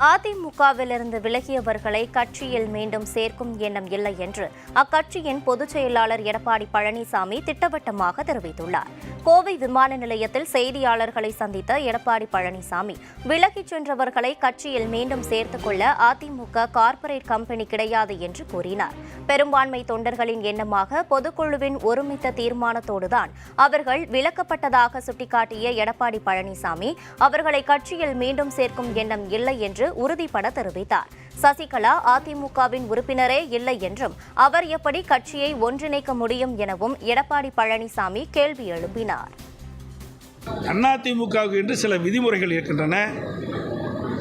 அதிமுகவிலிருந்து விலகியவர்களை கட்சியில் மீண்டும் சேர்க்கும் எண்ணம் இல்லை என்று அக்கட்சியின் பொதுச் செயலாளர் எடப்பாடி பழனிசாமி திட்டவட்டமாக தெரிவித்துள்ளார். கோவை விமான நிலையத்தில் செய்தியாளர்களை சந்தித்த எடப்பாடி பழனிசாமி விலகிச் சென்றவர்களை கட்சியில் மீண்டும் சேர்த்துக் கொள்ள அதிமுக கார்ப்பரேட் கம்பெனி கிடையாது என்று கூறினார். பெரும்பான்மை தொண்டர்களின் எண்ணமாக பொதுக்குழுவின் ஒருமித்த தீர்மானத்தோடுதான் அவர்கள் விலக்கப்பட்டதாக சுட்டிக்காட்டிய எடப்பாடி பழனிசாமி அவர்களை கட்சியில் மீண்டும் சேர்க்கும் எண்ணம் இல்லை என்று உறுதிபட தெரிவித்தார். சசிகலா அதிமுகவின் உறுப்பினரே இல்லை என்றும் அவர் எப்படி கட்சியை ஒன்றிணைக்க முடியும் எனவும் எடப்பாடி பழனிசாமி கேள்வி எழுப்பினார். அதிமுகவுக்கு என்று சில விதிமுறைகள் இருக்கின்றன.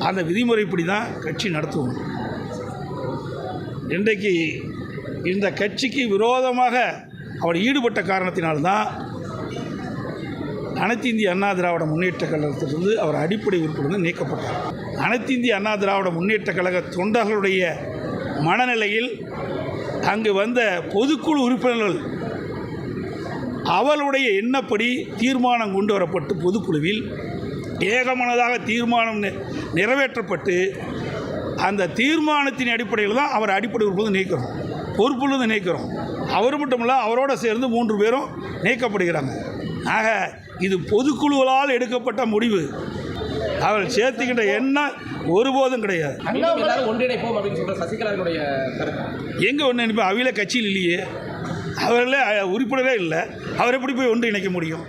அந்த விதிமுறைப்படி தான் கட்சி நடத்துவோம். இன்றைக்கு இந்த கட்சிக்கு விரோதமாக அவர் ஈடுபட்ட காரணத்தினால்தான் அனைத்து இந்திய அண்ணா திராவிட முன்னேற்ற கழகத்திலிருந்து அவர் அடிப்படை உறுப்பினர் நீக்கப்பட்டார். அனைத்து இந்திய அண்ணா திராவிட முன்னேற்ற கழக தொண்டர்களுடைய மனநிலையில் அங்கு வந்த பொதுக்குழு உறுப்பினர்கள் அவர்களுடைய எண்ணப்படி தீர்மானம் கொண்டு வரப்பட்டு பொதுக்குழுவில் ஏகமனதாக தீர்மானம் நிறைவேற்றப்பட்டு அந்த தீர்மானத்தின் அடிப்படையில் தான் அவர் அடிப்படை உறுப்பினர் நீக்கிறோம், பொறுப்புள்ளது நீக்கிறோம். அவர் மட்டுமல்ல, அவரோடு சேர்ந்து 3 பேரும் நீக்கப்படுகிறாங்க. ஆக இது பொதுக்குழுவால் எடுக்கப்பட்ட முடிவு. அவர்கள் சேர்த்துக்கிட்ட எண்ணம் ஒருபோதும் கிடையாது. எங்கே ஒன்றிணைப்பு? அவையில கட்சியில் இல்லையே, அவர்களே உறுப்பினரே இல்லை, அவர் எப்படி போய் ஒன்றிணைக்க முடியும்?